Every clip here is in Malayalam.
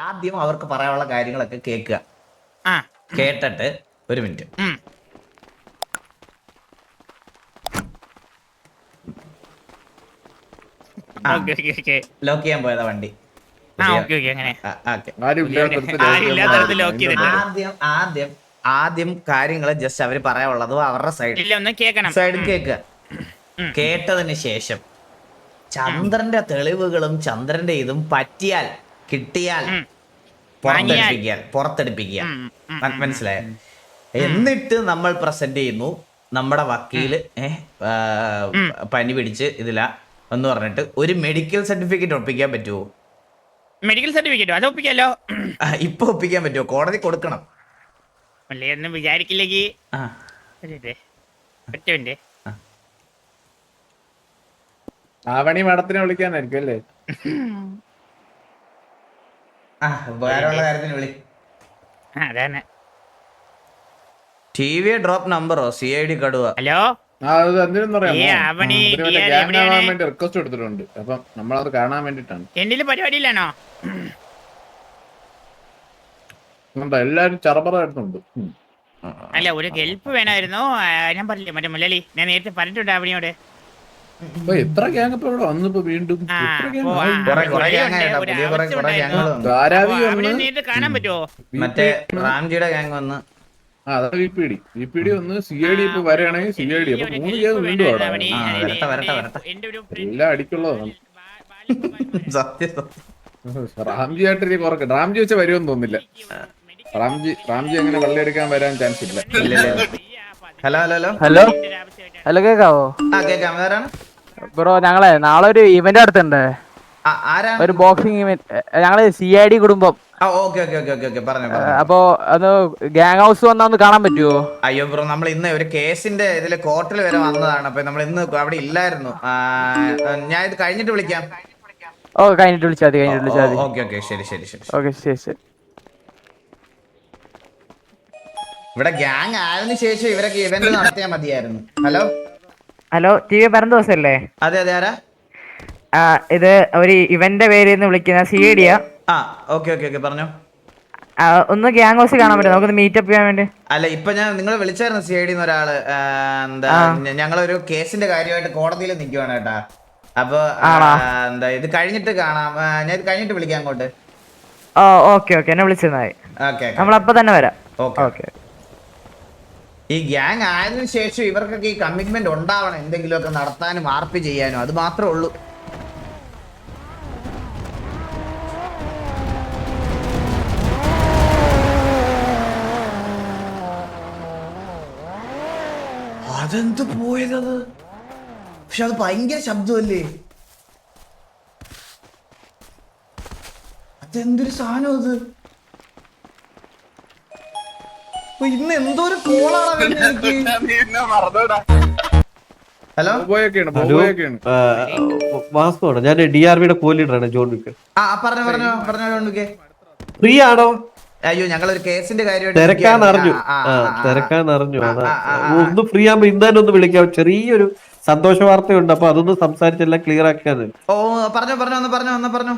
ആദ്യം അവർക്ക് പറയാനുള്ള കാര്യങ്ങളൊക്കെ കേൾക്കുക. കേട്ടിട്ട് ഒരു മിനിറ്റ്. ലോക്ക് ചെയ്യാൻ പോയതാ വണ്ടി. ആദ്യം കാര്യങ്ങൾ ജസ്റ്റ് അവര് പറയാനുള്ളത് അവരുടെ സൈഡിൽ കേൾക്കുക. കേട്ടതിന് ശേഷം ചന്ദ്രന്റെ തെളിവുകളും ചന്ദ്രന്റെ ഇതും പറ്റിയാൽ കിട്ടിയാൽ പുറത്തെടുപ്പിക്കുക. മനസ്സിലായ? എന്നിട്ട് നമ്മൾ പ്രസന്റ് ചെയ്യുന്നു. നമ്മുടെ വക്കീല് പനി പിടിച്ച് ഇതില എന്ന് പറഞ്ഞിട്ട് ഒരു മെഡിക്കൽ സർട്ടിഫിക്കറ്റ് ഒപ്പിക്കാൻ പറ്റുമോ? മെഡിക്കൽ സർട്ടിഫിക്കറ്റോ? അത് ഒപ്പിക്കാലോ. ഇപ്പൊ ഒപ്പിക്കാൻ പറ്റുമോ? കോടതി കൊടുക്കണം. ഒന്നും വിചാരിക്കില്ലെങ്കിൽ ആവണി മാഡത്തിനെ വിളിക്കാനായിരിക്കും അല്ലേ? വേറെയുള്ള കാര്യത്തിന് വിളി. അതാണ് ടി വി ഡ്രോപ്പ് നമ്പറോ CID കടുവ. ഹലോ, റിക്വസ്റ്റ് എടുത്തിട്ടുണ്ട്. അപ്പം നമ്മളത് കാണാൻ വേണ്ടിട്ടാണ്. എന്തെങ്കിലും പരിപാടിയിലാണോ? എല്ലാരും ചറപറ എടുത്തുണ്ട്. അല്ല, ഒരു ഹെൽപ്പ് വേണമായിരുന്നു. ഞാൻ പറഞ്ഞില്ലേ മറ്റേ മുരളി, ഞാൻ നേരത്തെ പറഞ്ഞിട്ടുണ്ട് അവനിയോട്. എത്ര ഗ്യാങ് ഇപ്പൊ ഇവിടെ വന്നിപ്പോ വീണ്ടും കാണാൻ പറ്റുമോ? മറ്റേ റാംജിയുടെ ഗ്യാങ് വന്ന് VPD വന്ന് CID ഇപ്പൊ വരെയാണെങ്കിൽ CID അപ്പൊ 3 ഗ്യാങ് വീണ്ടും അവിടെ. എല്ലാം അടിക്കുള്ളതാണ്. റാംജി ആയിട്ട് കുറക്ക. റാംജി വെച്ച വരുമെന്ന് തോന്നില്ല. റാംജി അങ്ങനെ വെള്ളയെടുക്കാൻ വരാൻ ചാൻസ് ഇല്ല. ഹലോ ഹലോ ഹലോ ഹലോ, കേക്കാവോ? ബ്രോ, ഞങ്ങളെ നാളെ ഒരു ഇവന്റ് നടത്തുന്നുണ്ട്. ഒരു ബോക്സിംഗ് ഇവന്റ്. ഞങ്ങള് CID കുടുംബം. അപ്പൊ അത് ഗ്യാങ് ഹൗസ് വന്നാ ഒന്ന് കാണാൻ പറ്റുമോ? അയ്യോ ബ്രോ, നമ്മൾ ഇന്ന് ഒരു കേസിന്റെ ഇതില് കോർട്ടിൽ വരെ വന്നതാണ്. അപ്പൊ നമ്മൾ ഇന്ന് അവിടെ ഇല്ലായിരുന്നു. ഞാൻ ഇത് കഴിഞ്ഞിട്ട് വിളിക്കാം. കഴിഞ്ഞിട്ട് വിളിച്ചാൽ മതി. ഓക്കെ ശരി. ശരി. ഇവിടെ ഗ്യാങ് ആയതിനു ശേഷം ഇവരൊക്കെ ഇവന്റ് നടത്തിയാൽ മതിയായിരുന്നു. Hello, TV പരന്തോസല്ലേ? അതെ. ആരാ? ഇത് ഒരു ഇവന്റ് പേര് വിളിക്കുന്ന CID. ഓക്കെ പറഞ്ഞോ. ഒന്ന് ഗ്യാങ് ഹൗസ് കാണാൻ പറ്റും? നമുക്കൊന്ന് മീറ്റപ്പ് ചെയ്യാൻ വേണ്ടി. അല്ല, ഇപ്പൊ ഞാൻ നിങ്ങളെ വിളിച്ചായിരുന്നു CID ഒരാള്. എന്താ, ഞങ്ങളൊരു കേസിന്റെ കാര്യമായിട്ട് കോടതിയിൽ നിൽക്കുവാണ് കേട്ടാ. അപ്പൊ എന്താ, ഇത് കഴിഞ്ഞിട്ട് കാണാം. ഞാൻ ഇത് കഴിഞ്ഞിട്ട് വിളിക്കാം അങ്ങോട്ട്. ഓക്കെ എന്നെ വിളിച്ചതായി. നമ്മളപ്പോ തന്നെ വരാം. ഓക്കെ. ഈ ഗ്യാങ് ആയതിനു ശേഷം ഇവർക്കൊക്കെ ഈ കമ്മിറ്റ്മെന്റ് ഉണ്ടാവണം, എന്തെങ്കിലുമൊക്കെ നടത്താനും ആർപ്പി ചെയ്യാനും. അത് മാത്രമേ ഉള്ളൂ. അതെന്ത് പോയതത്? പക്ഷെ അത് ഭയങ്കര ശബ്ദമല്ലേ? അതെന്തൊരു സാധനം അത്? ഇന്ന് എന്തോ ഒരു കോളാണ് എനിക്ക്. ഹലോ, വാസ്തവാണ്. ഞാൻ DRVയുടെ കോലീഡറാണ്, ജോൺ വിക്ക്. പറഞ്ഞോ ജോൺ വിക്ക്. ഫ്രീ ആണോ? അയ്യോ, ഞങ്ങളൊരു കേസിന്റെ കാര്യമായിട്ട് തിരക്കാന്നറിഞ്ഞു. ഒന്ന് ഫ്രീ ആകുമ്പോ ഇന്നാലും ഒന്ന് വിളിക്കാം. ചെറിയൊരു സന്തോഷ വാർത്തയുണ്ട്. അപ്പൊ അതൊന്ന് സംസാരിച്ചെല്ലാം ക്ലിയർ ആക്കിയാൽ. പറഞ്ഞോ.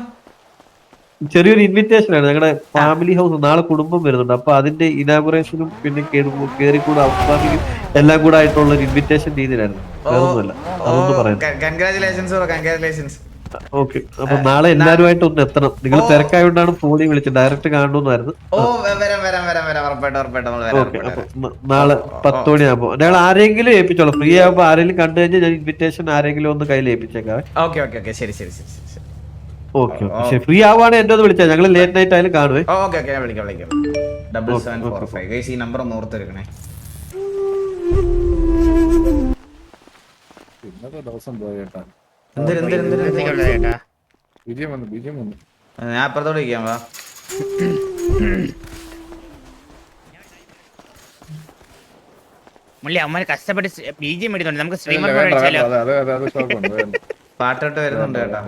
ചെറിയൊരു ഇൻവിറ്റേഷൻ ആണ്. ഞങ്ങളുടെ ഫാമിലി ഹൗസ് നാളെ കുടുംബം വരുന്നുണ്ട്. അപ്പൊ അതിന്റെ ഇനാഗുറേഷനും പിന്നെ കേറിക്കൂടെ അവസാനിക്കും എല്ലാം കൂടെ ആയിട്ടുള്ള ഒരു ഇൻവിറ്റേഷൻ രീതിയിലായിരുന്നു. വേറൊന്നുമല്ല, അതൊന്ന് പറയാം. ഓക്കെ. അപ്പൊ നാളെ എല്ലാരുമായിട്ട് ഒന്ന് എത്തണം. നിങ്ങൾ തിരക്കായോണ്ടാണ് ഫോണിൽ വിളിച്ചത്. ഡയറക്റ്റ് കാണണമെന്നായിരുന്നു. നാളെ 10 മണിയാകുമ്പോ ഞങ്ങൾ ആരെങ്കിലും ഏൽപ്പിച്ചോളാം. ഫ്രീ ആകുമ്പോ ആരെങ്കിലും കണ്ടു കഴിഞ്ഞാൽ ഞാൻ ഇൻവിറ്റേഷൻ ആരെങ്കിലും ഒന്ന് കയ്യിൽ ഏൽപ്പിച്ചേക്കാം. ശരി. ഓക്കെ. പക്ഷെ ഫ്രീ ആവുകയാണെങ്കിൽ എന്നെ ഒന്ന് വിളിച്ചാൽ ഞങ്ങൾ ലേറ്റ് നൈറ്റ് ആയാലും കാണുവേ. ഞാൻ വിളിക്കാം. 7745 ഈ നമ്പർ ഒന്ന് ഓർത്തെടുക്കണേ. ഇന്നത്തെ ദിവസം പോയേട്ടാ. ഞാൻ അപ്പുറത്തോട്ട് ഇരിക്കാം. വാ, അമ്മ കഷ്ടപ്പെട്ട് BGM എടുത്തോണ്ട് നമുക്ക് പാട്ടോട്ട് വരുന്നുണ്ട് കേട്ടാ.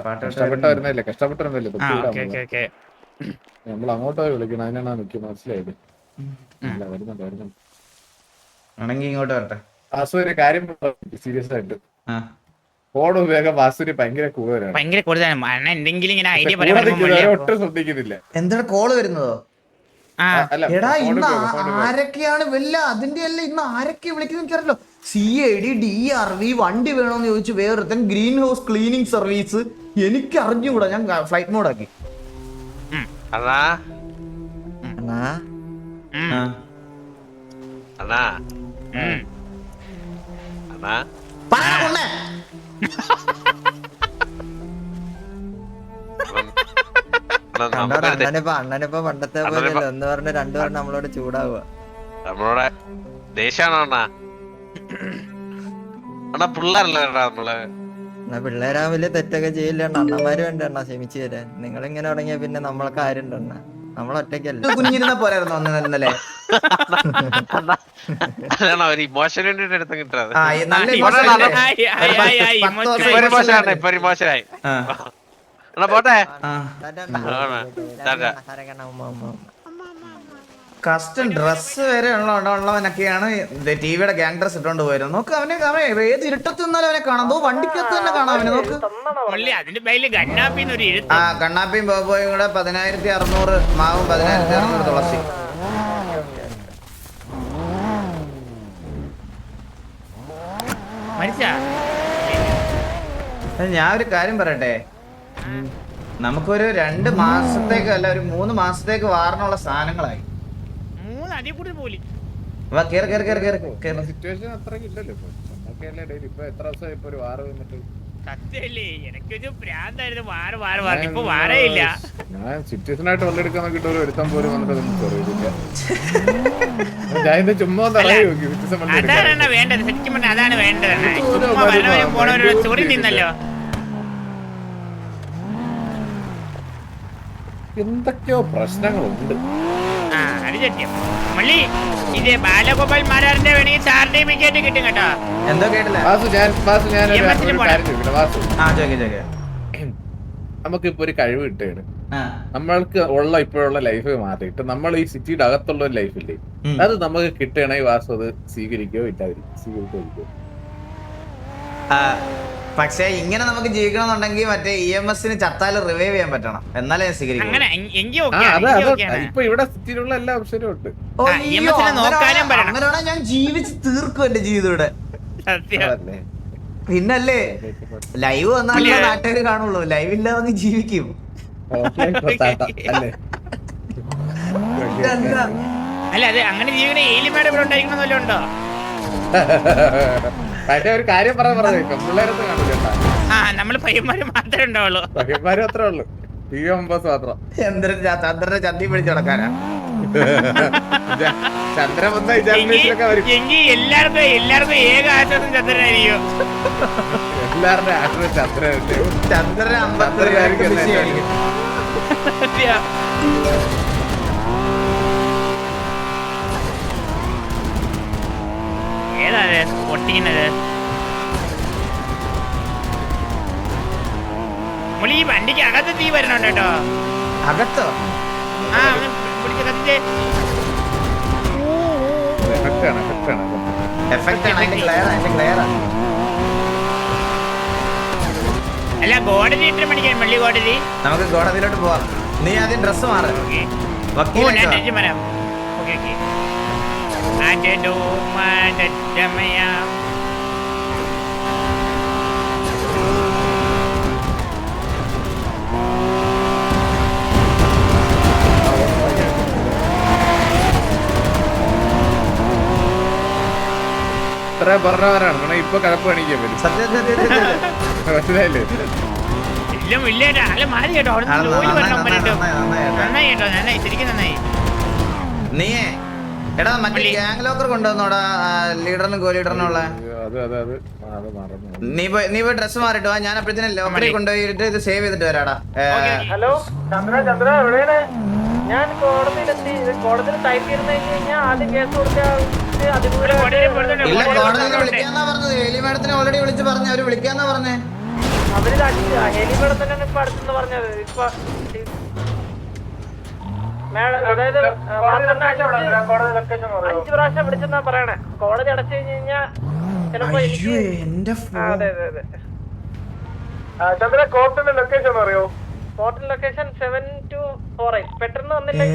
നമ്മൾ അങ്ങോട്ടോ വിളിക്കണം. അതിനാണ് നിൽക്കുന്നത്. മനസ്സിലായില്ലേ? വരുന്നുണ്ട്. ആണെങ്കി ഇങ്ങോട്ട് വരട്ടെ. കാര്യം സീരിയസ് ആയിട്ട് ഫോൺ ഉപയോഗം വാസുവിന് ഭയങ്കര കൂടുതലാണ്. ഭയങ്കര കൂടുതലാണ്. അണ്ണ എന്തെങ്കിലും ഇങ്ങനെ ഐഡിയ കൂടെ നിൽക്കുന്നവരെ ഒട്ടും ശ്രദ്ധിക്കുന്നില്ല. എന്താണ് കോള് വരുന്നതോ? അല്ല, എടാ phone ഇന്ന് ഉപയോഗം, phone ഉപയോഗം. ആരൊക്കെയാണ് വല്ല അതിന്റെ അല്ല ഇന്ന് ആരൊക്കെ വിളിക്കുന്ന എനിക്കറിയല്ലോ. CID DRV വണ്ടി വേണോന്ന് ചോദിച്ചു വേറൊരുത്തൻ. ഗ്രീൻ ഹൗസ് ക്ലീനിങ് സർവീസ് എനിക്ക് അറിഞ്ഞുകൂടാ. ഞാൻ ഫ്ലൈറ്റ് മോഡാക്കി. അണ്ണാ അണ്ണാ അണ്ണാ അണ്ണനിപ്പോ പണ്ടത്തെ പോലെയല്ല. ഒന്ന് പറഞ്ഞ രണ്ടു പറഞ്ഞ നമ്മളോട് ചൂടാവുക. നമ്മളോടെ ദേഷ്യാണോ അണ്ണാ? അണ്ണാ പിള്ളേരല്ലേ നമ്മള്? എന്നാ പിള്ളേരാ വലിയ തെറ്റൊക്കെ ചെയ്യില്ല. അണ്ണന്മാര് വേണ്ട അണ്ണ ക്ഷമിച്ചു തരാൻ. നിങ്ങൾ ഇങ്ങനെ തുടങ്ങിയ പിന്നെ നമ്മൾക്ക് ആരുണ്ട് അണ്ണ? നമ്മളൊറ്റയ്ക്കല്ല. കുഞ്ഞിരുന്ന പോരായിരുന്നു ഇന്നലെ. അതാണ് ഒരു ഇമോഷൻ വേണ്ടിട്ട് എടുത്ത് കിട്ടുന്നത്. നല്ല ഇപ്പൊ ഒരു ഇമോഷനായി. അണ്ണാ പോട്ടെ. കസ്റ്റം ഡ്രസ് വരെ ഉള്ളവനൊക്കെയാണ് ടിവിയുടെ ഗ്യാങ് ഡ്രസ് ഇട്ടോണ്ട് പോയിരുന്നു. നോക്ക് അവനെ ഏത് ഇരുട്ടത്ത് നിന്നാലും അവനെ കാണാം. വണ്ടിക്കകത്ത് തന്നെ കാണാം അവനെ. നോക്ക് അതിന്റെ പേരില് ഗണ്ണാപ്പിന്ന് ഒരു എഴുത്ത്. കണ്ണാപ്പിയും ബോബോയും കൂടെ 10600 മാവും 10600 തുളസി. ഞാൻ ഒരു കാര്യം പറയട്ടെ. നമുക്കൊരു 2 മാസത്തേക്ക് അല്ല ഒരു 3 മാസത്തേക്ക് വാറിനുള്ള സാധനങ്ങളായി. സിറ്റുവേഷൻ അത്രയ്ക്ക് ഇല്ലല്ലോ ഇപ്പൊ. ഇപ്പൊ എത്ര ദിവസം ഇപ്പൊ ഒരു വാറ് വന്നിട്ട് ഞാൻ സിറ്റുവേഷൻ ആയിട്ട് വെള്ളെടുക്കാൻ നോക്കിട്ട് ഒരു ഒരുത്തം പോലും വന്നിട്ട് ഒന്നും ചെറിയില്ല. ഞാൻ ഇത് ചുമ്മാ തറയോ വേണ്ടത് ശരിക്കും പറഞ്ഞാൽ അതാണ് വേണ്ടത്. നിന്നല്ലോ എന്തൊക്കെയോ പ്രശ്നങ്ങളുണ്ട്. ഇത് ബാലഗോപാൽ മാരാറിന്റെ വേണമെങ്കിൽ സർട്ടിഫിക്കറ്റ് കിട്ടും കേട്ടോ. എന്തോ കേട്ടില്ല. നമുക്കിപ്പോ ഒരു കഴിവ് കിട്ടുകയാണ്. നമ്മൾക്ക് ഉള്ള ഇപ്പോഴുള്ള ലൈഫ് മാറിയിട്ട് നമ്മൾ ഈ സിറ്റിയുടെ അകത്തുള്ള ഒരു ലൈഫില്ലേ, അത് നമുക്ക് കിട്ടണമെങ്കിൽ വാസു അത് സ്വീകരിക്കോ ഇല്ലാതിരിക്കും. സ്വീകരിക്കോ പക്ഷെ ഇങ്ങനെ നമുക്ക് ജീവിക്കണമെന്നുണ്ടെങ്കിൽ മറ്റേ EMS ചത്താല് റിവൈവ് ചെയ്യാൻ പറ്റണം. എന്നാലേ സ്വീകരിക്കും. ഇപ്പൊ ഇവിടെ സിറ്റിയിലുള്ള എല്ലാ ഓപ്ഷനും ഉണ്ട്. അങ്ങനെയാണെ ഞാൻ ജീവിച്ച് തീർക്കും എന്റെ ജീവിതം ഇവിടെ. പിന്നല്ലേ ലൈവ് വന്നാലേ നാട്ടുകാര് കാണുള്ളൂ. ലൈവ് ഇല്ലാതെ ജീവിക്കും. അല്ല അത് അങ്ങനെ ജീവിക്കണ ഏലിമാടെ ഇവിടെ ഉണ്ടായിരിക്കണമെന്നല്ലോ ഉണ്ടോ? ഒരു കാര്യം പറഞ്ഞു പിള്ളേരൊന്നും കാണില്ല. നമ്മള് പയ്യന്മാര് മാത്രമേ ഉണ്ടാവുള്ളൂ. പയ്യന്മാര് മാത്രമേ ഉള്ളൂ. TV മാത്രം. ചന്ദ്രന്റെ ചന്തി പിടിച്ച് നടക്കാനാ. ചന്ദ്രൻ വന്ന എല്ലാവർക്കും ഏക ആശ്വാസം ചന്ദ്രനായിരിക്കും. എല്ലാവരുടെ ആശ്വാസം ചന്ദ്രൻ 50 ഏതാണ് പൊട്ടിക്കുന്നത്? ഈ വണ്ടിക്ക് അകത്ത് തീ വരണുണ്ട് കേട്ടോ. അകത്തോ? അല്ല കോടതി ഇട്ട് മണിക്കാൻ മള്ളി കോടതി. നമുക്ക് കോടതിയിലോട്ട് പോവാം. നീ ആദ്യം ഡ്രസ് മാറാം. ഇത്ര പറഞ്ഞവരാണ് ഇപ്പൊ കഴപ്പ് കാണിക്കാൻ പറ്റും. മനസ്സിലായില്ലേ? നീയേ എടാ മറ്റേ ഗ്യാങ് ലോക്കർ കൊണ്ടുവന്നോടാ ലീഡറിനും കോ ലീഡറിനുള്ള. നീ പോയി ഡ്രസ് മാറിട്ടോ. ഞാൻ അപ്പോഴത്തേനും ലോക്കറിൽ കൊണ്ടുപോയിട്ട് ഇത് സേവ് ചെയ്തിട്ട് വരാടാ. ഹലോ ചന്ദ്ര എവിടെയാണ്? ഞാൻ കോടതിയിലെത്തി. കോടതിയിൽ ടൈപ്പ് ചെയ്ത് കഴിഞ്ഞാൽ ആദ്യം കേസ് കൊടുത്താൽ ഇല്ല കോടതിയിൽ വിളിക്കാന്നാ പറഞ്ഞത്. ഹേലി മാഡത്തിനെ ഓൾറെഡി വിളിച്ച് പറഞ്ഞു. അവര് വിളിക്കാന്നാ പറഞ്ഞേ. അവര് ഹേലി മാഡം തന്നെയാണ് ഇപ്പൊ അടുത്തെന്ന് പറഞ്ഞത്. ഇപ്പൊ അതായത് 5 പ്രാവശ്യം വിളിച്ചെന്നാ പറയണേ. കോടതി അടച്ചു കഴിഞ്ഞ് കഴിഞ്ഞാ ചിലപ്പോ അതെ. ചന്ദ്ര കോർട്ടിന്റെ ലൊക്കേഷൻ അറിയോ? കോർട്ടിന്റെ ലൊക്കേഷൻ 7248. പെട്ടെന്ന് വന്നില്ലേ?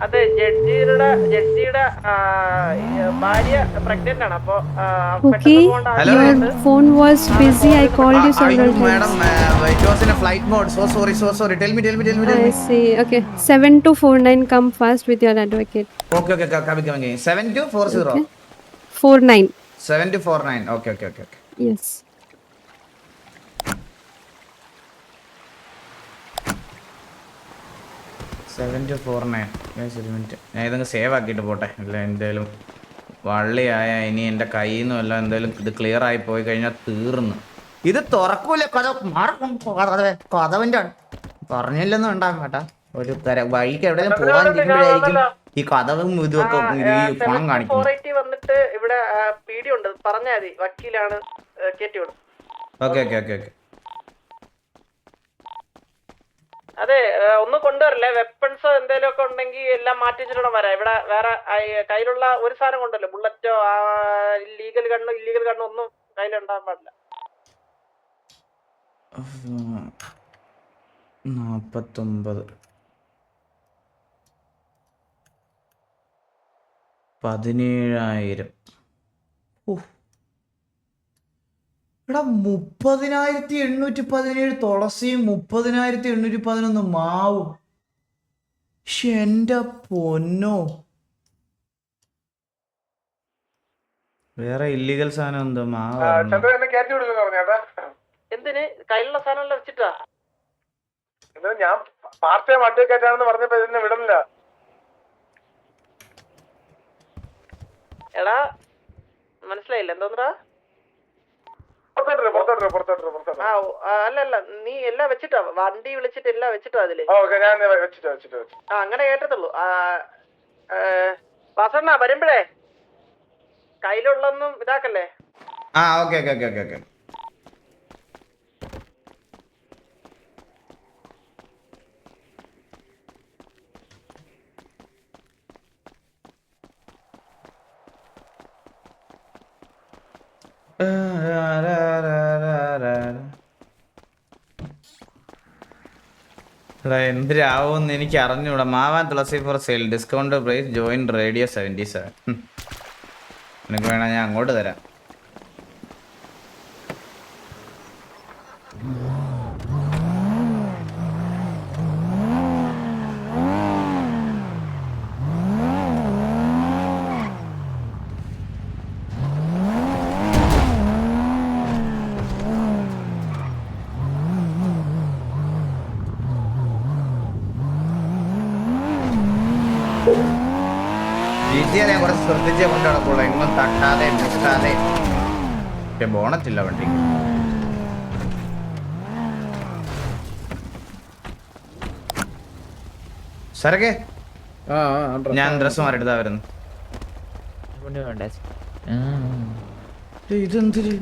അതെ, ജഡ്ജിയുടെ ഭാര്യ പ്രഗ്നന്റ് ആണ്. അപ്പൊ Your phone was busy. I called you several times. Madam, it was in a flight mode. So sorry. Tell me. I see. Okay, 7249. Come fast with your advocate. Okay. Coming. 7240. Okay. 49. 7249. Okay. Yes. ഒരു മിനിറ്റ്, ഞാൻ ഇതങ്ങ് സേവ് ആക്കിയിട്ട് പോട്ടെ. അല്ല എന്തേലും വള്ളിയായ ഇനി എൻ്റെ കയ്യിൽ നിന്നും എല്ലാം എന്തേലും ഇത് ക്ലിയർ ആയി പോയി കഴിഞ്ഞാൽ തീർന്നു. ഇത് തുറക്കൂല കഥവിൻ്റെ പറഞ്ഞില്ലെന്നും ഉണ്ടാകും കേട്ടാ. ഒരു വഴിക്ക് എവിടെയും പോകാൻ ഇരിക്കുമ്പോഴായിരിക്കും ഈ കഥവും ഇതുമൊക്കെ പണം കാണിക്കുന്നത്. വന്നിട്ട് ഇവിടെ പീഡി ഉണ്ട്, പറഞ്ഞാൽ മതി, വക്കീലാണ് കേറ്റി വിടും. ഓക്കെ. അതെ, ഒന്നും കൊണ്ടുവരില്ലേ? വെപ്പൺസോ എന്തെങ്കിലും ഒക്കെ ഉണ്ടെങ്കിൽ എല്ലാം മാറ്റി വെച്ചിട്ട് വരാം. ഇവിടെ വേറെ കയ്യിലുള്ള ഒരു സാധനം കൊണ്ടല്ലോ, ബുള്ളറ്റോ ഇല്ലീഗൽ ഗണ്ണോ ഒന്നും കയ്യിലുണ്ടാകാൻ പാടില്ല. 49 17,000. എടാ 30,817 തുളസിയും 30,811 മാവും. എന്റെ പൊന്നോ, വേറെ ഇല്ലീഗൽ സാധനം എന്തോ മാവ്. എന്തിന്? കയ്യിലുള്ള സാധനം വെച്ചിട്ടാ? ഞാൻ പാർട്ട് ടൈം അഡ്വക്കേറ്റ് ആണെന്ന് പറഞ്ഞപ്പോ ഇതിനെ വിടുന്നില്ല. എടാ മനസ്സിലായില്ല എന്തോന്നടാ? അല്ലല്ല, നീ എല്ലാം വെച്ചിട്ടാ, വണ്ടി വിളിച്ചിട്ട് എല്ലാം വെച്ചിട്ടാ അതില്. അങ്ങനെ കേട്ടതുള്ളൂ. വാസണ്ണ വരുമ്പഴേ കയ്യിലുള്ളൊന്നും ഇതാക്കല്ലേ. ഓക്കെ. എന്തിനാവുമെന്ന് എനിക്ക് അറിഞ്ഞൂടാ. മാവാൻ തുളസി for sale, discount price, join radio 77. നിനക്ക് വേണം ഞാൻ അങ്ങോട്ട് തരാം. GTA കുറച്ച് ശ്രദ്ധിച്ചേ കൊണ്ട് നടക്കുള്ളൂ, എങ്ങും തട്ടാതെ മുട്ടാതെ. ബോണറ്റില്ല വണ്ടിക്ക്. സരകെ, ഞാൻ ഡ്രസ് മാറിയെടുത്താ വരുന്നു. ഇതെന്തിരി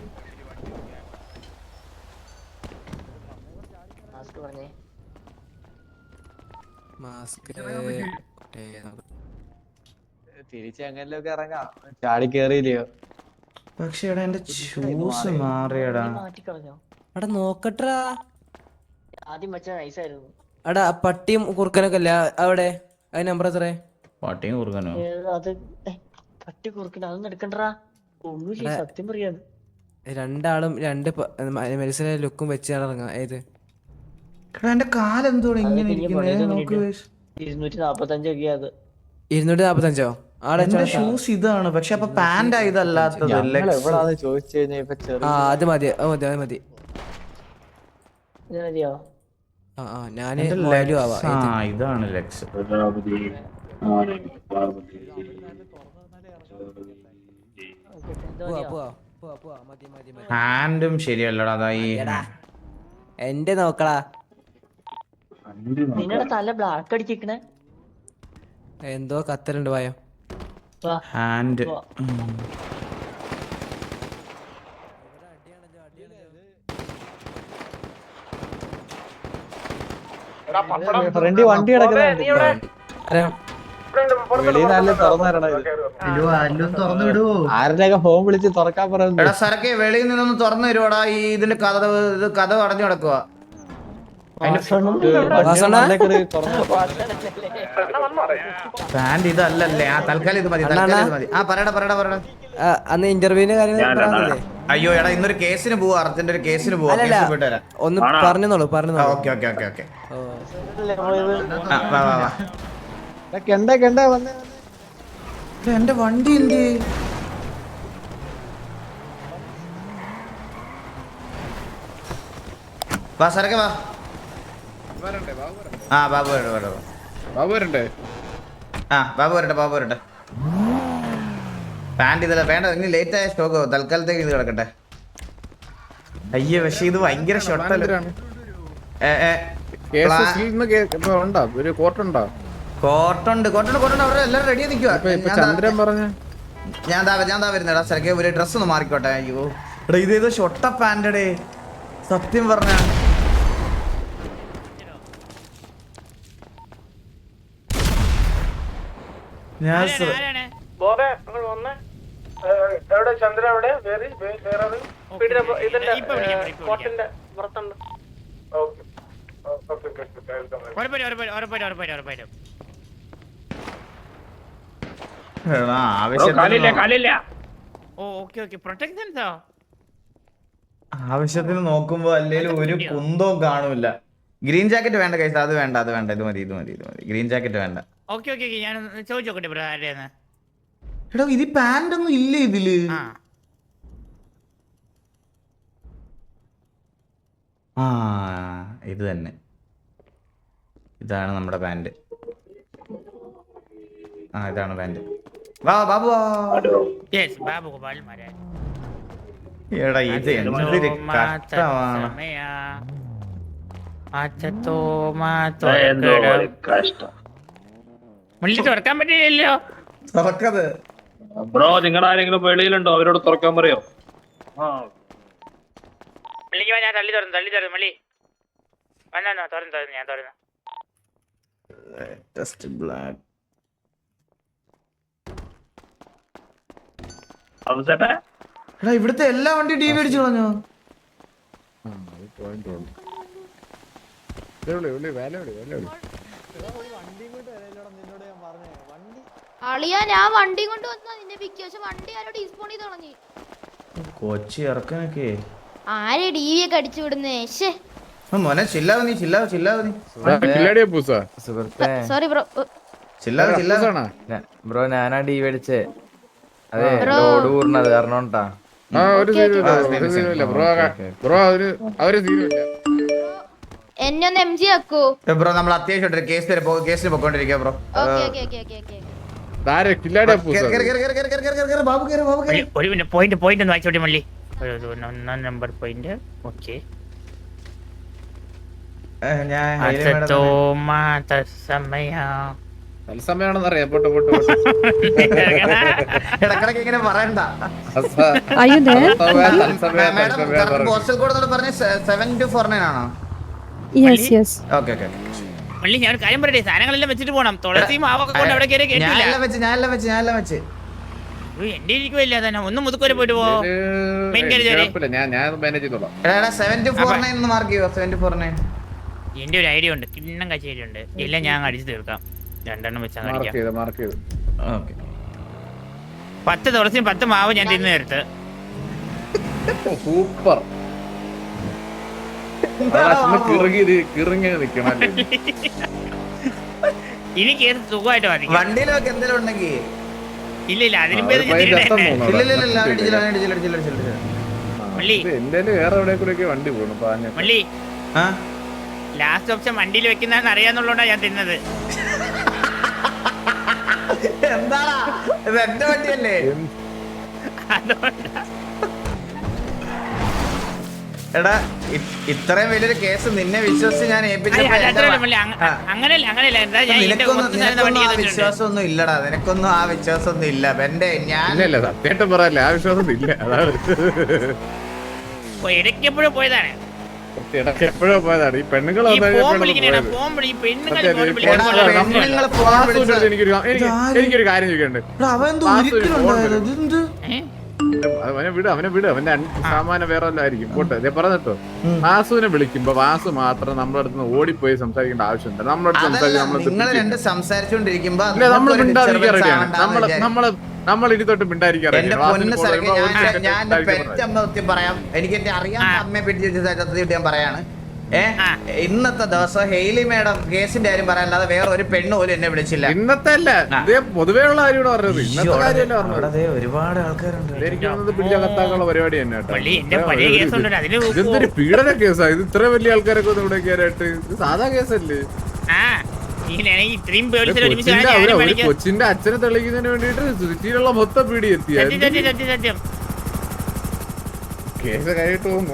തിരിച്ചങ്ങനൊക്കെ ഇറങ്ങാം, ചാടി കേറിയില്ലയോ? പക്ഷെ എടാ എന്റെ ഷൂസ് മാറിയടാ. എടാ നോക്കട്ടാ, ആദ്യം വെച്ച നൈസായിരുന്നു. എടാ പട്ടിയും കുറുക്കനൊക്കെ അല്ല അവിടെ? അതിന് നമ്പർ എത്ര? പട്ടിയും കുറുക്കനോ? അത് പട്ടി കുറുക്കൻ അതൊന്നും എടുക്കണ്ടാ, ഒന്നും സത്യം പറയാന്ന്. രണ്ടാളും രണ്ട് മനസ്സിലെ ലുക്കും വെച്ച് ഇറങ്ങാം. ഏത് എന്റെ കാലെന്തോടെ ഇങ്ങനെ ഇരിക്കുന്നത്? 245 അത് 245? എന്റെ ഷൂസ് ഇതാണ്, പക്ഷെ അപ്പൊ പാന്റ് ഇതല്ലാത്തത്. അത് മതി. ഞാന് ഇതാണ് ലെക്സ്. ഹാൻഡും ശരിയല്ലടാ. അതായി എന്റെ നോക്കടാ, നിങ്ങളുടെ തല ബ്ലാക്ക് അടിച്ചിരിക്കണേ എന്തോ കത്തലുണ്ട് ഭയം. ഹാൻഡ് ഫ്രണ്ടി വണ്ടി കിടക്കുന്ന ആരുടെയൊക്കെ ഫോൺ വിളിച്ച് തുറക്കാൻ പറയുന്നത്? എടാ സരക്കെ വെളിയിൽ നിന്നൊന്ന് തുറന്നു തരുവാടാ, ഈ ഇതിന്റെ കഥ അടഞ്ഞു കിടക്കുക. പാന്റ് ഇതല്ലല്ലേ? ആ തൽക്കാലം ഇത് മതി, തൽക്കാലം ഇത് മതി. ആ പറയടാ. അന്ന് ഇന്റർവ്യൂവിന്റെ കാര്യം പറഞ്ഞില്ലേ? അയ്യോ എടാ, ഇന്നൊരു കേസിന് പോവാ, അർജന്റ് ഒരു കേസിന് പോവാ. ഒന്ന് പറഞ്ഞോളൂ. ഓക്കെ. എന്റെ വണ്ടി എന്ത്? വാ സരക്കെ വാ. ആ ബാബു വരട്ടെ. ബാബു വരട്ടെ. പാന്റ് ഇതല്ല വേണ്ട, ഇനി ലേറ്റ് ആയ സ്റ്റോക്ക് തൽക്കാലത്തേക്ക് ഇത് കിടക്കട്ടെ. അയ്യേ പക്ഷെ ഇത് ഭയങ്കര ഷോട്ടല്ലേ. കോർട്ടുണ്ട്. അവിടെ എല്ലാരും റെഡി നിൽക്കുക. ചന്ദ്രൻ പറഞ്ഞ ഞാൻ വരുന്നേടാ സരക്കെ, ഒരു ഡ്രസ് ഒന്ന് മാറിക്കോട്ടെ. അയ്യോ എടാ ഇതേതോ ഷൊട്ട പാൻറ്റടേ, സത്യം പറഞ്ഞ. ഞാൻ എവിടെ ചന്ദ്രൻ? എവിടെ ഇതിന്റെ കോട്ടിന്റെ പുറത്തുണ്ട്. ആവശ്യത്തിന് നോക്കുമ്പോ അല്ലേലും ഒരു കുന്തവും കാണൂല. ഗ്രീൻ ജാക്കറ്റ് വേണ്ട കൈസ്, അത് വേണ്ട. ഇത് മതി. ഗ്രീൻ ജാക്കറ്റ് വേണ്ട. ഞാൻ ചോദിച്ചോട്ടെ ബ്രോ ആരെയാണ്? എടാ ഇത് പാന്റ് ഒന്നും ഇല്ല ഇതില്. ആ ഇത് തന്നെ, ഇതാണ് നമ്മുടെ പാന്റ്. ഇതാണ് പാന്റ്. വാ ബാബു. ബാബു ഗോപാൽ മാരാ. എടാ ഇത് എന്തൊരു കഷ്ടമാണ്. തുറക്കാൻ പറ്റില്ലല്ലോ. തുറക്കത് ബ്രോ, നിങ്ങളുടെ ആരെങ്കിലും വെളിയിലുണ്ടോ? അവരോട് തുറക്കാൻ പറയോ? ഞാൻ തള്ളി തുറന്നു മള്ളി തുറന്നു ഞാൻ തുറന്നു. എടാ ഇവിടുത്തെ എല്ലാ വണ്ടി ടി വി അടിച്ചു കളഞ്ഞോ? അളിയാ ഞാൻ വണ്ടി കൊണ്ട് വന്നാ നിന്നെ പിക്ക്, പക്ഷെ വണ്ടി ആരോ ഡീസ്പോൺ ചെയ്ത് കളഞ്ഞു. കൊച്ചി ഇറക്കാനൊക്കെ ആരെ ടി വി ഒക്കെ അടിച്ചു വിടുന്നേ? മോനെ ചില്ലാവ് നീ. Sorry bro. ബ്രോ ഞാനാ ഡി മേടിച്ചേ. അതെ ലോഡ് കൂടണത് കാരണോണ്ടാ. എന്നെ ഒന്ന് MG ആക്കൂ ബ്രോ. നമ്മൾ അത്യാവശ്യം കേസിന് പൊക്കോണ്ടിരിക്കുക ബ്രോ. ഒരു മിനിറ്റ് പോയിന്റ് ഒന്ന് വായിച്ചോട്ടെ മള്ളി. 1 നമ്പർ പോയിന്റ്. ഓക്കെ തത്സമയാണെന്നറിയാം. ഇടക്കിടക്ക് ഇങ്ങനെ പറയണ്ട. പോസ്റ്റൽ കോഡ് പറഞ്ഞ 7249 ആണോ? മള്ളി ഞാൻ ഒരു കാര്യം പറയട്ടെ, സാധനങ്ങളെല്ലാം വെച്ചിട്ട് പോണം. തുളസിയും മാവൊക്കെ കൊണ്ട് അവിടെ കയറി കേട്ടില്ല. എന്റെ ഇരിക്കുമല്ല തന്നെ. ഒന്ന് മുതുക്കോരെ പോയിട്ട് പോ. എന്റെ ഒരു ഐഡിയ ഉണ്ട്, കിണ്ണം കച്ചേരി ഉണ്ട്. എല്ലാം ഞാൻ അടിച്ചു തീർക്കാം. 2 വെച്ചാൽ 10 തുളസിയും 10 മാവ് ഞാൻ തിന്നു നേരത്ത്. സൂപ്പർ. ഇനി കേസ് സുഖമായിട്ട് മതി. വണ്ടിയിലൊക്കെ എന്തെങ്കിലും ഉണ്ടെങ്കിൽ ഇല്ല അതിനും വേറെ വണ്ടി പോണു. മള്ളി ലാസ്റ്റ് ഓപ്ഷൻ വണ്ടിയിൽ വെക്കുന്നതെന്ന് അറിയാന്നുള്ളതുകൊണ്ടാ ഞാൻ തിന്നത്. എന്താടാ ഇത് എന്റെ വണ്ടിയല്ലേ? എടാ ഇത്രയും വലിയൊരു കേസ് നിന്നെ വിശ്വസിച്ച് ഞാൻ വിശ്വാസമൊന്നും ഇല്ലടാ. നിനക്കൊന്നും ആ വിശ്വാസമൊന്നും ഇല്ല. എന്റെ ഞാൻ സത്യായിട്ട് പറയല്ലേ, ആ വിശ്വാസം ഇല്ല. അതാണ് ഇടയ്ക്കെപ്പോഴും പോയതാണ്. ഇടയ്ക്ക് എപ്പോഴോ പോയതാണ് ഈ പെണ്ണുങ്ങൾ ഈ ഫോൺ വിളിക്കണേടാ, ഫോൺ വിളി, പെണ്ണുങ്ങൾ ഫോൺ വിളിക്കണ എനിക്കൊരു കാര്യം ചോദിക്കണ്ട്. അവനെ വിട് അവന്റെ സാമാനം വേറെ വല്ലതായിരിക്കും പോട്ടെ. ഇതേ പറഞ്ഞിട്ടോ, വാസുവിനെ വിളിക്കുമ്പോ വാസു മാത്രം നമ്മുടെ അടുത്ത് ഓടിപ്പോയി സംസാരിക്കേണ്ട ആവശ്യമുണ്ട്. നമ്മുടെ അടുത്ത് നിങ്ങൾ രണ്ട് സംസാരിച്ചോണ്ടിരിക്കുമ്പോ നമ്മൾ മിണ്ടാതിരിക്കാൻ റെഡിയാണ്. നമ്മൾ ഇനി തൊട്ട് മിണ്ടാതിരിക്കാൻ എന്റെ പൊന്ന് സരക്ക് ഞാൻ പെറ്റമ്മ സത്യം പറയാം. എനിക്ക് എന്റെ അറിയാവുന്ന അമ്മയെ പറ്റി സത്യമായിട്ട് ഞാൻ പറയാണ്. ഇന്നത്തെ ദിവസം ഹെയ്ലി മേഡം കേസിന്റെ കാര്യം പറയാനല്ലാതെ വേറെ ഒരു പെണ്ണ് പോലും എന്നെ വിളിച്ചില്ല. ഇന്നത്തെ അല്ല, പൊതുവേ ഉള്ള കാര്യമാണ് പറഞ്ഞത്. ഇന്നത്തെ കാര്യമല്ല പറഞ്ഞത്. ഒരുപാട് ആൾക്കാരുണ്ട്. പിടിച്ചകത്താക്കുള്ള പരിപാടി തന്നെ കേട്ടോ. അതില് ഇതെന്തൊരു പീഡന കേസാ ഇത്? ഇത്ര വലിയ ആൾക്കാരൊക്കെ ഒന്ന് ഇവിടെ കയറായിട്ട് ഇത് സാധാ കേസല്ലേ? ഇത്രയും പേടിച്ച് ഒരുമിച്ച് ഒരു കൊച്ചിന്റെ അച്ഛനെ തെളിയിക്കുന്നതിന് വേണ്ടിട്ട് സിറ്റിയിലുള്ള മൊത്തം പീടി എത്തിയ സത്യം. കേസ് കഴിഞ്ഞിട്ട് പോകുന്നു.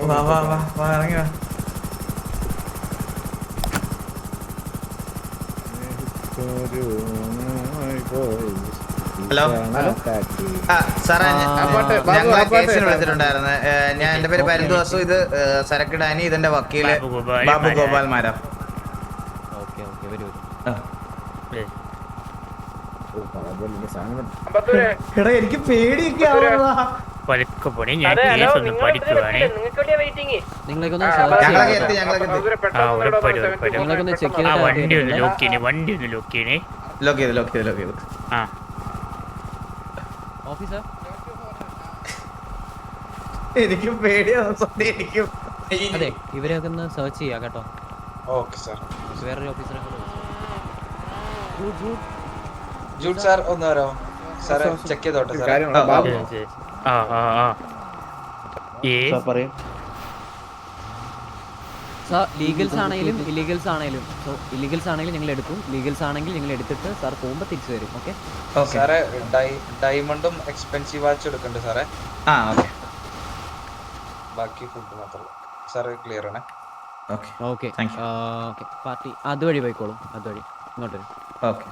ഹലോ സാറേ, ഞങ്ങളെ കേസിന് വിളിച്ചിട്ടുണ്ടായിരുന്നു. ഞാൻ എന്റെ പേര് പരിന്തോസു. ഇത് സരക്ക് ഡാനി, ഇതെന്റെ വക്കീല് ബാബു ഗോപാൽ മാരാ. എനിക്ക് പേടിയൊക്കെ എനിക്ക് പേടിയാവുന്നു. എനിക്കും അതെ, ഇവരെയൊക്കെ ഒന്ന് സെർച്ച് ചെയ്യാം കേട്ടോ. Okay sir. വേറൊരു ഓഫീസറെ ജൂഡ് സാർ ഒന്ന് വരാമോ സാറേ? ചെക്ക് ചെയ്തോട്ടെ സാർ. ലീഗൽസ് ആണെങ്കിലും ഇല്ലീഗൽസ് ആണെങ്കിലും, സോ ഇല്ലീഗൽസ് ആണെങ്കിലും ഞങ്ങൾ എടുക്കും, ലീഗൽസ് ആണെങ്കിൽ ഞങ്ങൾ എടുത്തിട്ട് സാർ പോകുമ്പോൾ തിരിച്ചു തരും. ഓക്കെ സാറേ, ഡയമണ്ടും എക്സ്പെൻസീവ് വാച്ച് എടുക്കണ്ട് സാറേ. ബാക്കി ഫുഡ് മാത്രമേ സാറേ. ക്ലിയർ ആണ്. ഓക്കെ പാർട്ടി അതുവഴി പോയിക്കോളും, അതുവഴി ഇങ്ങോട്ട് വരും. ഓക്കെ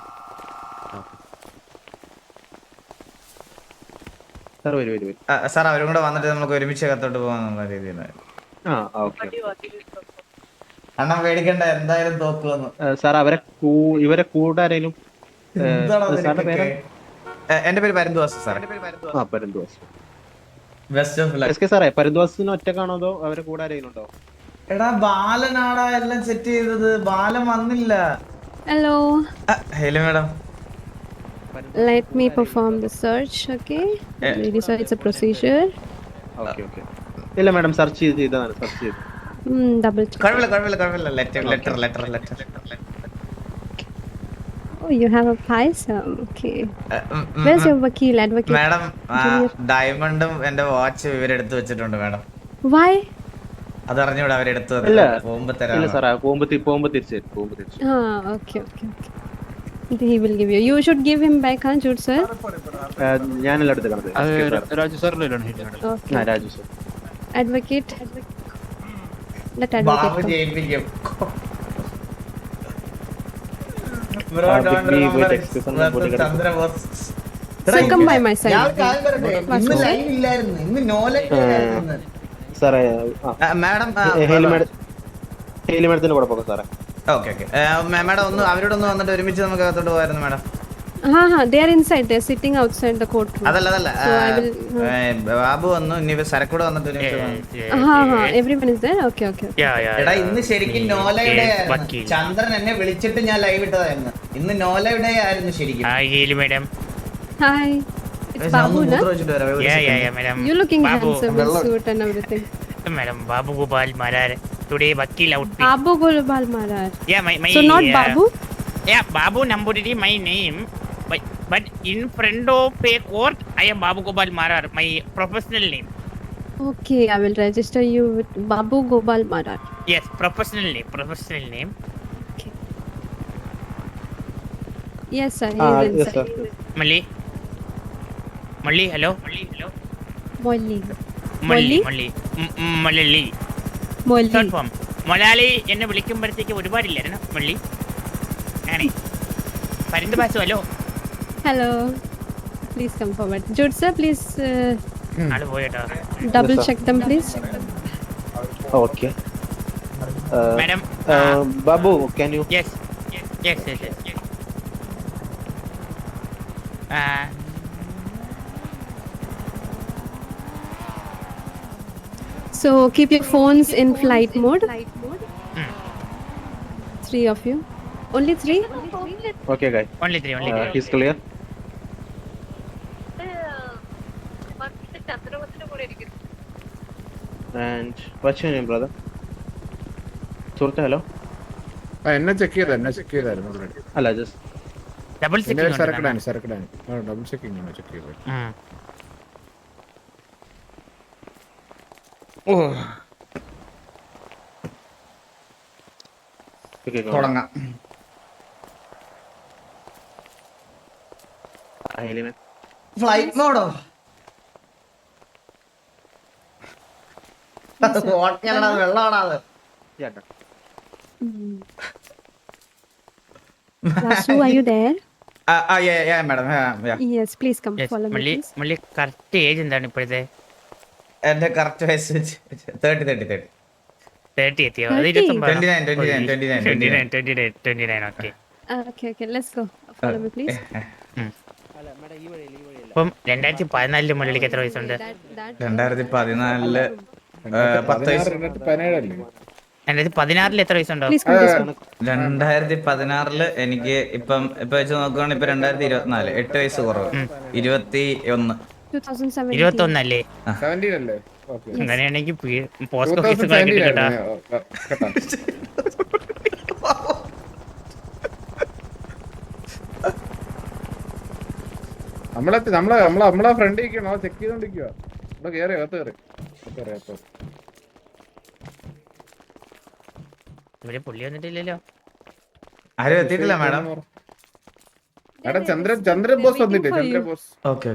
സാർ, അവരും കൂടെ വന്നിട്ട് നമുക്ക് ഒരുമിച്ച് അകത്തോട്ട് പോകാന്നുള്ള രീതിയിൽ. അണ്ണൻ പേടിക്കണ്ട, എന്തായാലും തോക്കുവന്നു. സാർ ഇവരെ കൂടെ ആരെങ്കിലും? എന്റെ പേര് പരന്തുവാസ് സാർ. സാറേ, പരന്തുവാസിന് ഒറ്റക്കാണോ അതോ അവരെ കൂടെ ആരെങ്കിലും ഉണ്ടോ? എടാ, ബാലനാടാ എല്ലാം സെറ്റ് ചെയ്തത്. ബാലൻ വന്നില്ല. Hello hello madam. let me perform the search. Okay, ladies, it's a procedure. ഇല്ല മാഡം, സെർച്ച് ചെയ്തതാണ്. സെർച്ച് ചെയ്തു. Double check. കുഴപ്പമില്ല. Letter. Oh, you have a paisa. Okay. Where's your advocate? Madam, ഡയമണ്ടും എന്റെ വാച്ച് ഇവരെടുത്ത് വെച്ചിട്ടുണ്ട് മാഡം. Why? അതറിഞ്ഞൂടെ അവരെടുത്തു പോകുമ്പോ തരാം. പോകുമ്പോ തിരിച്ചു. Okay. He will give you. You should give him back, huh, Jude sir? ഞാനല്ല എടുത്ത് കാണുന്നത്. രാജു സാറിനാണ്. Okay. Raju sir. Advocate. Let advocate come. ജയിപ്പിക്കും. Sir, come by my side. സാറേ, മാഡം ഹെയിലി മാഡത്തിന്റെ കൂടെ പോകാം സാറേ. ഓക്കെ. മാഡം ഒന്ന് അവരോടൊന്ന് വന്നിട്ട് ഒരുമിച്ച് നമുക്ക് അകത്തോട്ട് പോയായിരുന്നു madam. They are inside. They are sitting outside the courtroom. അതല്ല. So I will. ബാബു വന്നു, ഇനി സരക്കൂടെ വന്നിട്ട് Everyone is there. Okay. എടാ, ഇന്ന് ശരിക്കും നോലയുടെ ആയിരുന്നു. ചന്ദ്രൻ എന്നെ വിളിച്ചിട്ട് ഞാൻ ലൈവ് ഇട്ടതായിരുന്നു. ഇന്ന് നോലയുടെ ആയിരുന്നു ശരിക്കും. Hi. It's Babu, na? You looking handsome with suit and everything. Madam, Babu Gopal Marar. Today Vakil outfit. Babu Gopal Marar. Yeah, my So not Babu? Yeah, Babu Nambudiri my name. But in front of a court, I am Babu Gopal Marar, my professional name. Okay, I will register you with Babu Gopal Marar. Yes, professional name. Okay. Yes, sir. He is inside. sir. Malli, hello. Molly. Short form. Molali എന്നെ വിളിക്കുമ്പോഴത്തേക്ക് ഒരുപാടില്ലായിരുന്നു. മള്ളി ആണേ. പരിന്ത് പാസു. Hello. Please come forward. Jude sir, please ആള് പോയിട്ടോ. double check them, please. Okay. Madam. Babu, can you? Yes. Yes. So keep your phones in flight mode. 3 of you. Only 3? Okay, guys. Only three. He's clear. And what's your name, brother? സുഹൃത്ത് ഹലോ എന്നെ ചെക്ക് ചെയ്തായിരുന്നു അല്ല ജസ്റ്റ് Double checking. സരക്കിടാൻ ഡബിൾ ചെക്കിംഗ് ആണ് ചെക്ക് ചെയ്തത് തുടങ്ങാം. ഫ്ലൈറ്റ് മോഡോ വെള്ളമാണത്. Vasu, are you there? മാഡം Yes, please come. Follow me, please. മള്ളി കറക്റ്റ് ഏജ് എന്താണ് ഇപ്പോഴത്തെ? എന്റെ കറക്റ്റ് വയസ്സ് 30 എത്തിയോ? 30? 29. Okay. Okay, let's go. Follow me, please. അപ്പം 2014 മുള്ളിക്ക് എത്ര വയസ്സുണ്ട്? 2014 10 വയസ്സ്. 2016 എത്ര വയസ്സുണ്ടോ? Please come this way. 2016 എനിക്ക് ഇപ്പം വെച്ച് നോക്കുകയാണെങ്കിൽ ഇപ്പൊ 2024 8 വയസ്സ് കുറവ്. 21. 2017. 21 അല്ലേ? 17 അല്ലേ? Okay. അങ്ങനെയാണെങ്കിൽ പോസ്റ്റ് ഓഫീസ് കേട്ടാ. നമ്മളെ ഫ്രണ്ട് ഇരിക്കണോ ചെക്ക് ചെയ്തോണ്ടിരിക്കുക. കേറി അകത്ത് കയറി ഇവര് പുള്ളി വന്നിട്ടില്ലല്ലോ. ആരും എത്തിയിട്ടില്ല മാഡം. ചന്ദ്രൻ ബോസ് വന്നിട്ട് ചന്ദ്രൻ ബോസ് ഓക്കെ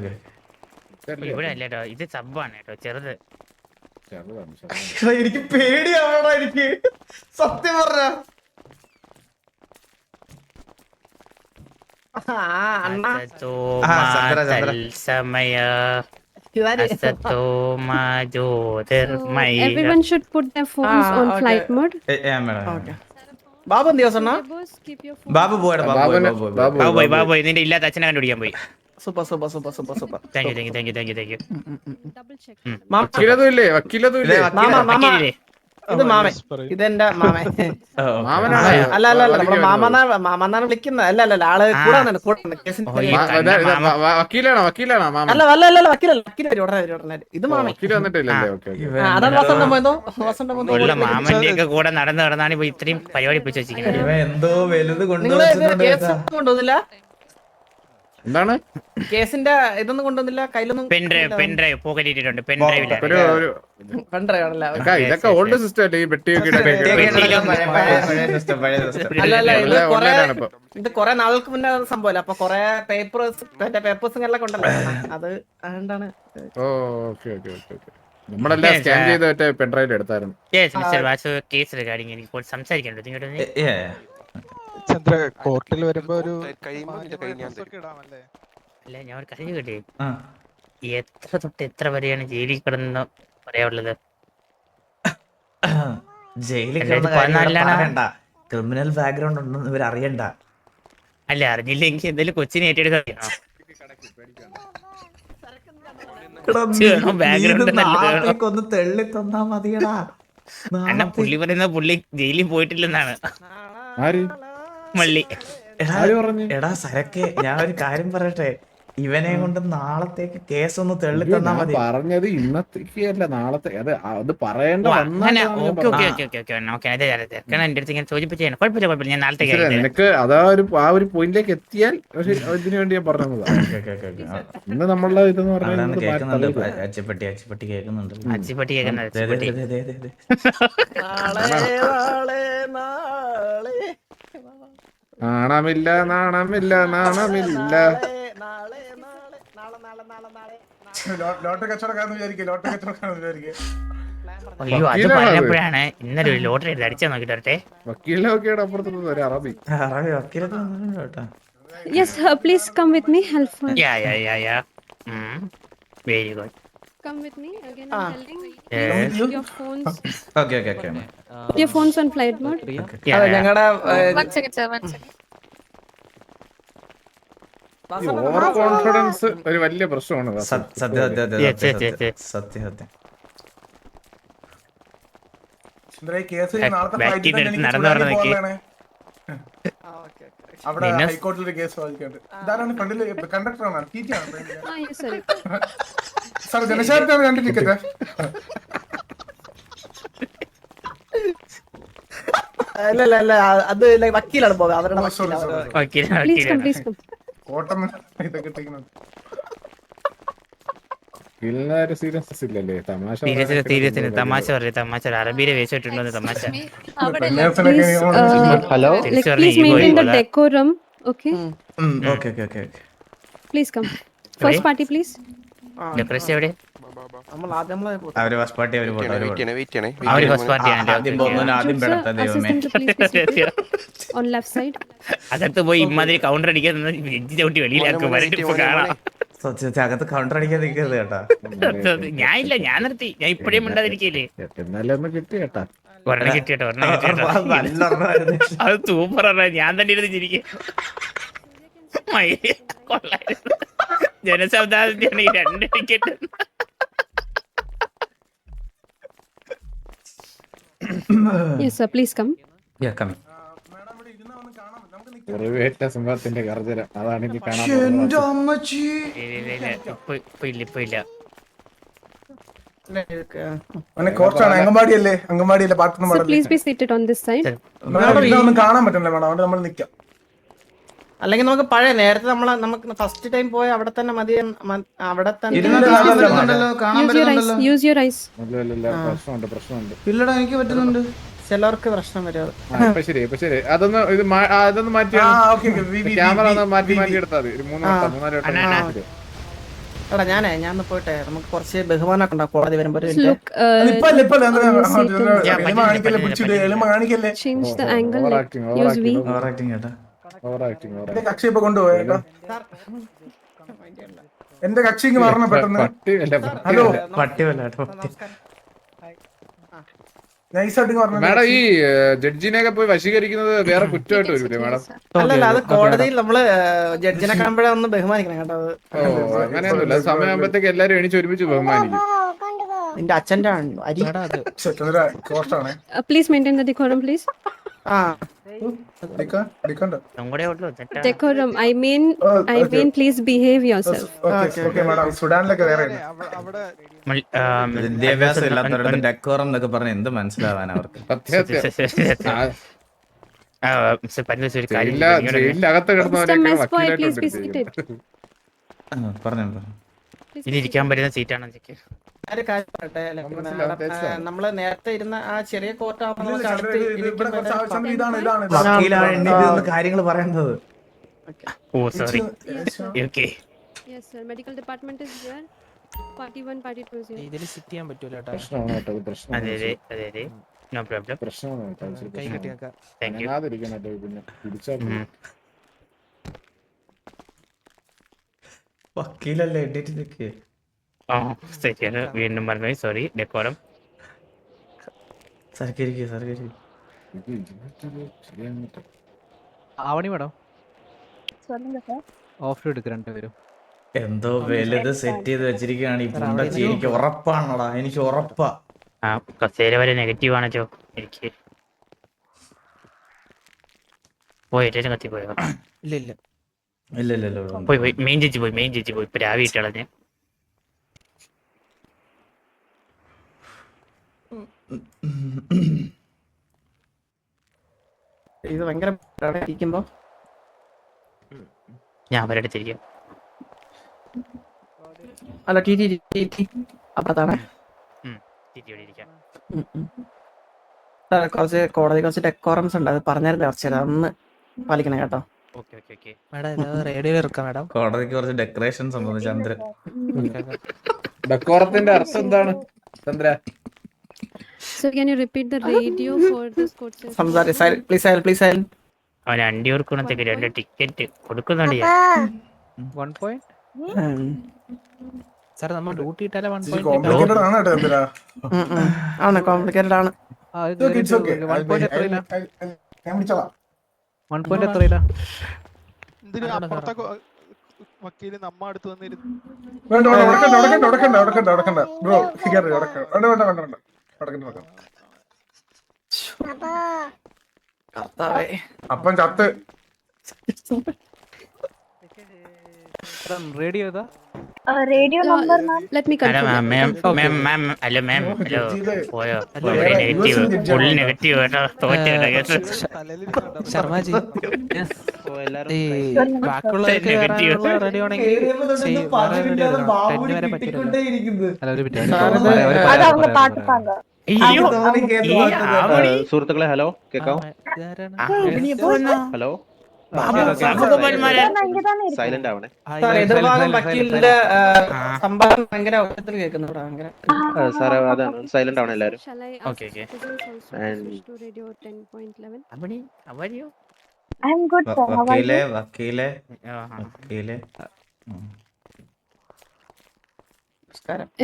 ഇവിടെ അല്ല കേട്ടോ, ഇത് സബ്ബാണ് കേട്ടോ, ചെറുത്. എനിക്ക് പേടിയാവണോ എനിക്ക് സത്യം പറഞ്ഞ. Everyone should put their phones on flight mode. Babu എന്ത് ദിവസം Boss, keep your phone. Babu പോയടാ ബാബു നിന്റെ ഇല്ലാത്ത അച്ഛനെ കണ്ടുപിടിക്കാൻ പോയി. Super. Thank you. Double check. വക്കീലതുമില്ലേ വക്കീലില്ലേ? ഇത് മാമൻ, ഇതെന്റെ മാമൻ. അല്ല നമ്മുടെ മാമന്നാണ് വിളിക്കുന്നത്. അല്ല ആള് കൂടെ കേസിന്റെ വക്കീലാണോ അല്ല വക്കീലല്ല ഉടനെ. ഇത് മാമൻ. വക്കീല് വന്നിട്ടില്ലല്ലേ? ഓക്കെ അതാണ് വസന്തം പോയതോ ഉള്ള മാമന്റെ ഒക്കെ കൂടെ നടന്നാണ് ഇപ്പൊ ഇത്രയും പരിപാടി പിടിച്ചു വെച്ചിരിക്കുന്നത്. എന്തോ വലുത് നിങ്ങള് കേസ് കൊണ്ടുവന്നില്ല? എന്താണ് കേസിന്റെ ഇതൊന്നും കൊണ്ടുവന്നില്ല? കയ്യിലൊന്നും പെൻഡ്രൈവ് പോക്കറ്റ് ഇട്ടിട്ടുണ്ട്. പെൻഡ്രൈവില് കണ്ടാണല്ലേ? ഇതൊക്കെ ഓൾഡ് സിസ്റ്റം അല്ലേ? ഈ പെട്ടിയൊക്കെ ഇത് കൊറേ നാൾക്ക് മുന്നേ സംഭവമല്ല. അപ്പൊ കൊറേ പേപ്പേഴ്സും എല്ലാം കൊണ്ടല്ലോ. അത് അതുകൊണ്ടാണ്. നമ്മളെല്ലാം സ്കാൻ ചെയ്ത് മറ്റേ പെൻഡ്രൈവ് എടുത്തായിരുന്നു. കേസ് റിഗാർഡിങ് എനിക്ക് സംസാരിക്കണ്ടോ നിങ്ങളുടെ? ചന്ദ്ര കോർട്ടിൽ വരുമ്പോ ഒരു അല്ല, ഞാൻ ഒരു കാര്യം കേട്ടേ. എത്ര തൊട്ട് എത്ര വരെയാണ് ജയിലിൽ കിടന്ന് പറയാനുള്ളത്? ജയിലിൽ ക്രിമിനൽ ബാക്ക്ഗ്രൗണ്ട് ഉണ്ടെന്ന് ഇവർ അറിയണ്ട. അല്ല, അറിഞ്ഞില്ലെങ്കിൽ എന്തായാലും കൊച്ചിനെ ഏറ്റെടുക്കാൻ ഒന്ന് തെള്ളി തന്നാ മതിയടാ. പുള്ളി പറയുന്ന പുള്ളി ജയിലിൽ പോയിട്ടില്ലെന്നാണ്. മള്ളി എടാ സരക്കെ, ഞാൻ ഒരു കാര്യം പറയട്ടെ. ഇവനെ കൊണ്ട് നാളത്തേക്ക് കേസ് ഒന്ന് തെള്ളി തന്നാ മതി. പറഞ്ഞത് ഇന്നത്തേക്ക് അല്ല നാളത്തെ. അത് പറയേണ്ട എന്റെ അടുത്ത് ഇങ്ങനെ ചോദിപ്പിച്ചാണ്. കുഴപ്പമില്ല, ഞാൻ നാളത്തേക്ക് നിനക്ക് അതാ ആ ഒരു പോയിന്റിലേക്ക് എത്തിയാൽ ഇതിനു വേണ്ടി ഞാൻ പറഞ്ഞത്. ഇന്ന് നമ്മളുടെ ഇതെന്ന് പറഞ്ഞാൽ അച്ചിപ്പട്ടി കേൾക്കുന്നുണ്ട്. അച്ചിപ്പട്ടി കേൾക്കുന്നത് നാണമില്ല. അയ്യോ, അത് പറഞ്ഞപ്പോഴാണ് ഇന്നലെ ഒരു ലോട്ടറി എടുത്ത് അടിച്ചാൽ നോക്കിട്ടെ. വക്കീലൊക്കെ അപ്പുറത്തുനിന്ന് ഒരു അറബി വക്കീലൊക്കെ കേട്ടോ. Yes, please come with me. Helpful. Yeah. Very good. come with me. Again, Ah. I'm telling. Yes. Please, your phones. Okay okay okay Put your phones on flight mode. Yeah, അതെ yeah. ഞങ്ങളുടെ One second, sir. One second. Over confidence ഒരു വലിയ പ്രശ്നമാണ് വാസു. സത്യം സത്യം സത്യം Yes, yes, സത്യം yes, yes. സത്യം സത്യം ബാക്കിൽ നിന്ന് നടന്നു പറഞ്ഞ നോക്കി Ah, yes, sir. അല്ല അത് വക്കീലാണ് പോകാം അവരുടെ Please come, please come. എല്ലാരും സീരിയസ് ഇല്ലല്ലേ? തമാശ സീരിയസ് തമാശ പറയും തമാശ അറബിയിലെ വേഷിട്ടുണ്ടോ തമാശ Please, Hello? like, please maintain the decorum. Okay. Okay okay okay Please come. First party, please. Decoration എവിടെ നമ്മൾ ആദ്യം അവര് ഫസ്റ്റ് പാർട്ടി അവര് പോട്ടെ അവര് ഫസ്റ്റ് പാർട്ടിയാണ് ആദ്യം പോകുന്നതിന് ആദ്യം Sir, പെടത്ത ദൈവമേ assistant, please be seated. On left side. അകത്ത് പോയി ഇമാതിരി കൗണ്ടർ അടിക്കാൻ വെജ് ചവിട്ടി വെളിയിലാക്കും വരട്ട് ഇപ്പൊ കാണാം സത്യത്തിൽ അകത്ത് കൗണ്ടർ അടിക്കാൻ നിൽക്കരുത് കേട്ടാ. ഞാൻ നിർത്തി ഞാൻ ഇപ്പഴേ മിണ്ടാതിരിക്കല്ലേ എന്നാലും ഒന്ന് കിട്ടി കേട്ടാ. ഒരെണ്ണം കിട്ടിയോ ഒരെണ്ണം കിട്ടിയോ നല്ല ഒരെണ്ണമായിരുന്നു. അത് സൂപ്പർ ഞാൻ തന്നെ ഇരുന്ന് ചിരിക്കും ജനശബ്ദാണ് ഈ 2 ticket Yes, sir. Please come. Yeah, come. കുറവേറ്റ സിംഹത്തിന്റെ ഗർജനം അതാണ് ഇനി കാണാൻ എന്റെ അമ്മച്ചി ഇപ്പൊ ഇല്ല Sir, please be seated on this side. അല്ലെങ്കിൽ നമുക്ക് പഴയ നേരത്തെ നമുക്ക് ഫസ്റ്റ് ടൈം പോയ അവിടെ തന്നെ മതി അവിടെ തന്നെ Use your eyes. പ്രശ്നമുണ്ട്. ഇല്ലടാ എനിക്ക് പറ്റുന്നുണ്ട്. ചിലർക്ക് പ്രശ്നം വരും ഇപ്പൊ ശരി അതൊന്ന് അതൊന്ന് മാറ്റി ക്യാമറ ഒന്ന് മാറ്റി എടുത്താൽ മതി. ഒരു 3 വട്ടം എടാ ഞാൻ പോയിട്ടെ നമുക്ക് കുറച്ച് ബഹുമാനമൊക്കെ ഉണ്ടാവും കോടതി വരുമ്പോ ഒരു Look, change the angle. Use V. ഓവറാക്ടിങ് കേട്ടാ. എന്റെ കക്ഷിക്ക് മാറണം പെട്ടെന്ന്. ഹലോ പട്ടി വല്ല കേട്ടോ. മാഡം ഈ ജഡ്ജിനെയൊക്കെ പോയി വശീകരിക്കുന്നത് വേറെ കുറ്റമായിട്ട് വരൂലേ മാഡം? അല്ലല്ല അത് കോടതിയിൽ നമ്മള് ജഡ്ജിനെ കാണുമ്പോഴേ ഒന്ന് ബഹുമാനിക്കണം കേട്ടോ. ഓ അങ്ങനെയൊന്നുമില്ല. സമയമാകുമ്പോഴത്തേക്ക് എല്ലാരും എണീച്ച് ഒരുമിച്ച് ബഹുമാനിക്കും. നിന്റെ അച്ഛന്റെ അരി Please maintain the decorum, please. Decorum. I mean, please behave yourself. വിദ്യാഭ്യാസം ഇല്ലാത്തവരുടെ ഡെക്കോറം എന്നൊക്കെ പറഞ്ഞ എന്ത് മനസ്സിലാവാൻ അവർക്ക്. ജയിലിനകത്ത് Mr. കിടന്നവരെയൊക്കെ Mess boy, വക്കീലായിട്ട് please be seated. പറഞ്ഞു ഇനി ഇരിക്കാൻ പറ്റുന്ന സീറ്റാണ് എനിക്ക് ഒരു കാര്യം പറയട്ടെ, നമ്മള് നേരത്തെ ഇരുന്ന ആ ചെറിയ കോർട്ടാവുമ്പോൾ വക്കീലാണ് എണ്ണീറ്റ് കാര്യങ്ങൾ പറയുന്നത്. Oh sorry okay Yes, sir. Medical department is here. Party 1, party 2 is here. ഇതില് സിറ്റ് ചെയ്യാൻ പറ്റൂല പ്രശ്നമാണ് കേട്ടോ. ഇത് പ്രശ്നമാണ്. അതെ നോ പ്രോബ്ലം പ്രശ്നമാണ് കേട്ടോ. കൈ കെട്ടി വെക്കാം. താങ്ക് യു അനങ്ങാതിരിക്കണം കേട്ടോ. പിന്നെ പിടിച്ചാൽ വക്കീലല്ലേ എണ്ണീറ്റ് നിൽക്കേ. ശരിയാണ് വീണ്ടും പറഞ്ഞു സോറി ഡെക്കോറം സർക്കരിക്കും ആവണി മേഡം ഓഫ് എടുക്ക് 2 പേരും. എന്തോ വലുത് സെറ്റ് ചെയ്ത് വെച്ചിരിക്കുകയാണ് ഈ പുണ്ടച്ചി. എനിക്ക് ഉറപ്പാണോടാ, എനിക്ക് ഉറപ്പാ. ആ കസേര വരെ നെഗറ്റീവ് ആണോ എനിക്ക് പോയിട്ട് കത്തി പോയോ? ഇല്ല പോയി മെയിൻ ചേച്ചി പോയി ഇപ്പൊ രാവിലെ ഇട്ടളഞ്ഞ് ഇത് ഭയങ്കര ഇരിക്കുമ്പോ ഞാൻ അവരുടെ തിരിക്കും. അല്ല ടി അപ്പുറത്താണ് കുറച്ച് കോടതി കുറച്ച് ഡെക്കോറംസ് ഉണ്ട്. അത് പറഞ്ഞായിരുന്നു കുറച്ച് അതൊന്ന് പാലിക്കണം കേട്ടോ. റേഡിയോയിൽ ഇറക്കാം മാഡം. കോടതിക്ക് കുറച്ച് ഡെക്കറേഷൻ സംബന്ധിച്ച് ചന്ദ്രൻ ഡെക്കോറത്തിന്റെ അർത്ഥം എന്താണ് Chandra? So can you repeat the radio for this court session? സംസാരി പ്ലീസ് സൈലന്റ്. അവൻ 2 കൊടുക്കണത്തേക്ക് 2 ടിക്കറ്റ് കൊടുക്കുന്നുണ്ട് ഞാൻ. 1 point. സാർ നമ്മൾ ഡ്യൂട്ടി ഇട്ടാലേ കോംപ്ലിക്കേറ്റഡ് ആണ് കേട്ടോ എന്തിനാ ആണ് കോംപ്ലിക്കേറ്റഡ് ആണ്. ഞാൻ വിളിച്ചോളാം. 1 point എത്രയില്ല? എന്തിനാ അപ്പുറത്തെ വക്കീല് നമ്മ അടുത്ത് വന്നിരുന്നു. വേണ്ട ഉടക്കണ്ട ബ്രോ വേണ്ട അപ്പം ചത്ത് റേഡിയോ ഏതാ? Radio number, ma'am. Let me confirm. ma'am, hello, ma'am, hello. പോയോ? നെഗറ്റീവ്, ഫുൾ നെഗറ്റീവ് കേട്ടോ. ശർമാജി ഈ ബാക്കിയുള്ളവർക്ക് റെഡി ആണെങ്കിൽ വരെ പറ്റില്ല. സുഹൃത്തുക്കളെ ഹലോ കേൾക്കാം. Hello silent ആവണേ. എതിർഭാഗം വക്കീലിന്റെ സംഭാഷണം ഭയങ്കര ഉച്ചത്തിൽ കേൾക്കുന്നു. സാറേ അതാണ് സൈലന്റ് ആവണേ എല്ലാരും. Shall I Okay, okay. switch to radio 10.11? Abani, how are you? I'm good, sir. How are you? വക്കീലെ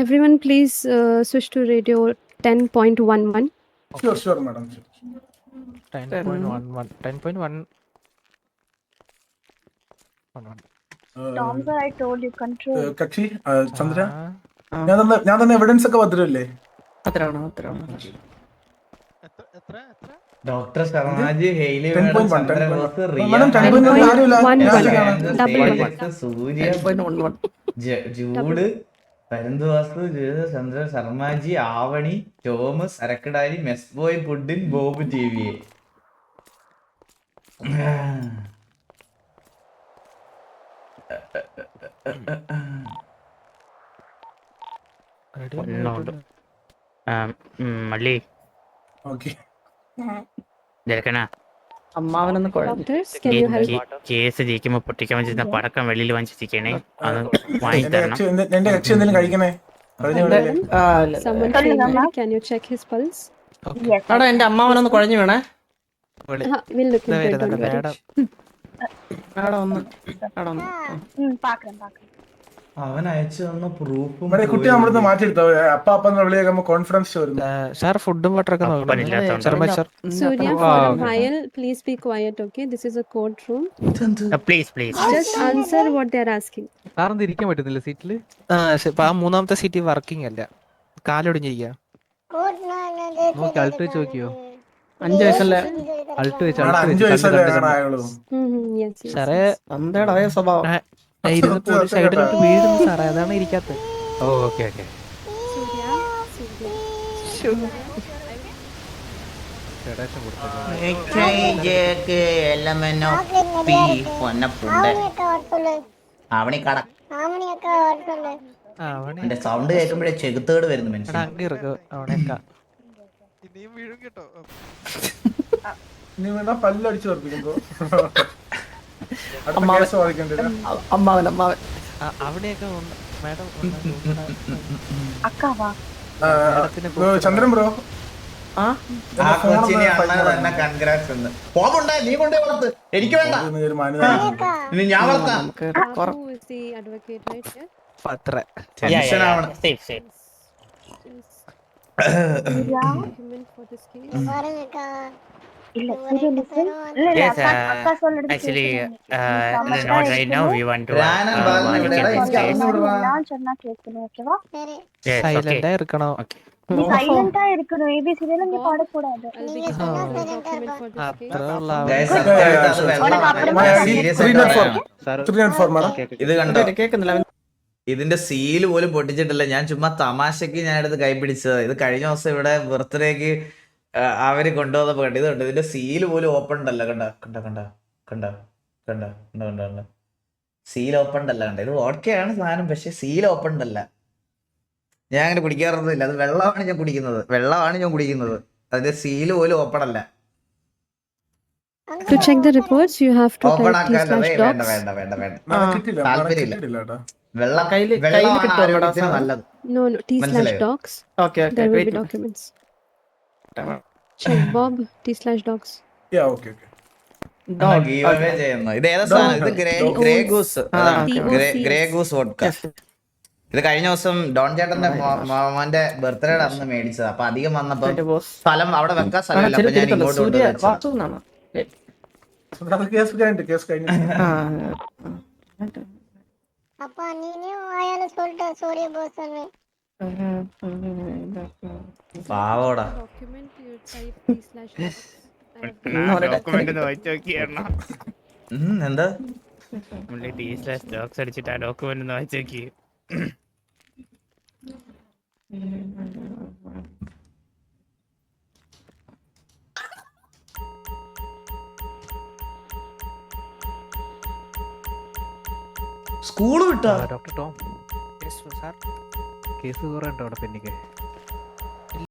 Everyone, please switch to radio 10.11. Sure madam. 10.11 Tom, sir, I told you control. കക്ഷി ചന്ദ്ര ഞാൻ തന്നെ എവിഡൻസ് ഒക്കെ ഭദ്രല്ലേ? അത്രയാണോ? എത്ര doctor Sharmaji Hailey 10.1 Surya Jude പരന്തുവാസു ചന്ദ്ര ശർമാജി ആവണി തോമസ് അരക്കടാരി മെസ്ബോയ് പുഡിൻ ബോബ് ടി വി. മള്ളി ജരക്കനാ അമ്മാവനൊന്ന് Doctors, can you help? Case ജയിക്കുമ്പോ പൊട്ടിക്കാൻ വെച്ചിരുന്ന പടക്കം വെളിയിൽ വാങ്ങിച്ചിരിക്കണേ, അത് വാങ്ങി തരണം. എന്റെ കക്ഷി എന്തെങ്കിലും കഴിക്കണേ. Someone came in. Can you check his pulse? എടാ എന്റെ അമ്മാവനൊന്ന് കുഴഞ്ഞു വേണേ. We'll look into it. Don't worry. അവൻ അയച്ചു തന്ന പ്രൂഫും കുട്ടി നമ്മളിന്ന് മാറ്റിയെടുത്തോ. അപ്പാന്ന് വിളിയാകുമ്പോ കോൺഫിഡൻസ് വരുന്നു. സാർ ഫുഡും വാട്ടറൊക്കെ Surya, for a while, please be quiet, okay? This is a courtroom. Please. Just answer what they're asking. സാറിന് ഇരിക്കാൻ പറ്റുന്നില്ല സീറ്റില്? ആ മൂന്നാമത്തെ സീറ്റ് വർക്കിംഗ് അല്ല, കാലൊടിഞ്ഞിരിക്കുക. നോക്കി അൾട്ട് വെച്ച് നോക്കിയോ? 5 വയസ്സല്ലേ? അൾട്ട് വെച്ച് Yes. സാറേ അന്തയുടെ അതേ സ്വഭാവം. സൈഡിലോട്ട് വീഴുന്നു സാറേ, അതാണ് ഇരിക്കാത്തത്. ഓക്കെ. എന്റെ സൗണ്ട് കേൾക്കുമ്പോഴേ ചെകുത്തേട് വരുന്നു മനുഷ്യൻ. നീ വേണ്ട പല്ലടിച്ചു വർപ്പിക്കുമ്പോ അമ്മാവൻ അവിടെയൊക്കെ മാഡം ചന്ദ്രൻ ബ്രോ ആ കൊച്ചിനെ അണ്ണ തന്നെ കൺഗ്രാറ്റ്സ് എന്ന് പോകുന്നുണ്ടേ. നീ കൊണ്ടേ വളർത്ത്, എനിക്ക് വേണ്ട. ഇനി ഞാൻ വളർത്താം. Who is the advocate, right? Yeah? പത്ര Safe. Document for this case. Yes, actually, not right now. We want to. Yes, silent ആയിരിക്കണോ? ഇത് കണ്ടോ? ഇതിന്റെ സീല് പോലും പൊട്ടിച്ചിട്ടില്ല. ഞാൻ ചുമ്മാ തമാശക്ക് ഞാൻ എടുത്ത് കൈപിടിച്ചത്. ഇത് കഴിഞ്ഞ ദിവസം ഇവിടെ ബർത്ത്ഡേക്ക് അവര് കൊണ്ടുവന്നപ്പോ കണ്ടു. ഇതുണ്ട്, ഇതിന്റെ സീല് പോലും ഓപ്പൺ ഉണ്ടല്ലോ. കണ്ട സീൽ ഓപ്പൺ ഉണ്ടല്ല. കണ്ട ഇത് ഓക്കെയാണ് സാധനം, പക്ഷെ സീൽ ഓപ്പൺ ഉണ്ടല്ല. ഞാൻ അങ്ങനെ കുടിക്കാറൊന്നുമില്ല. അത് വെള്ളമാണ് ഞാൻ കുടിക്കുന്നത്. അതിന്റെ സീല് പോലും ഓപ്പൺ അല്ല. To check the reports, you have to open type ആക്കാനല്ലേ? T/docs. വേണ്ട. താല്പര്യമില്ല. വെള്ളം നല്ലത്. No, T/docs. Okay. There will be documents. Check Bob, T/docs. ചെയ്യുന്നു. ഇത് ഏതാ സാധനം? ഇത് ഗ്രേ ഗൂസ് വോഡ്ക. ഇത് കഴിഞ്ഞ ദിവസം ഡോൺ ചേട്ടന്റെ മോന്റെ ബർത്ത്ഡേയുടെ അന്ന് മേടിച്ചത്. അപ്പൊ അധികം വന്നപ്പോ സ്ഥലം അവിടെ വെക്കാൻ സ്ഥലമില്ല. അപ്പൊ ഞാൻ ഇങ്ങോട്ട് കൊണ്ടുവച്ചു. കേസ് കഴിഞ്ഞിട്ട് കേസ് കഴിഞ്ഞു. அப்பா நீனே வாயால சொல்லிட்ட சூரிய போஸ் പാവോടാ. ഡോക്യുമെന്റ് വായിച്ചു നോക്കിയാണോ? എന്താ സ്റ്റോക്സ് അടിച്ചിട്ട് ആ ഡോക്യുമെന്റ് ഒന്ന് വായിച്ചു നോക്കി. സ്കൂള് വിട്ടാ ഡോക്ടർ ടോം കേസ് കുറെ ഉണ്ടോ അവിടെ പെണ്ണിക്ക്?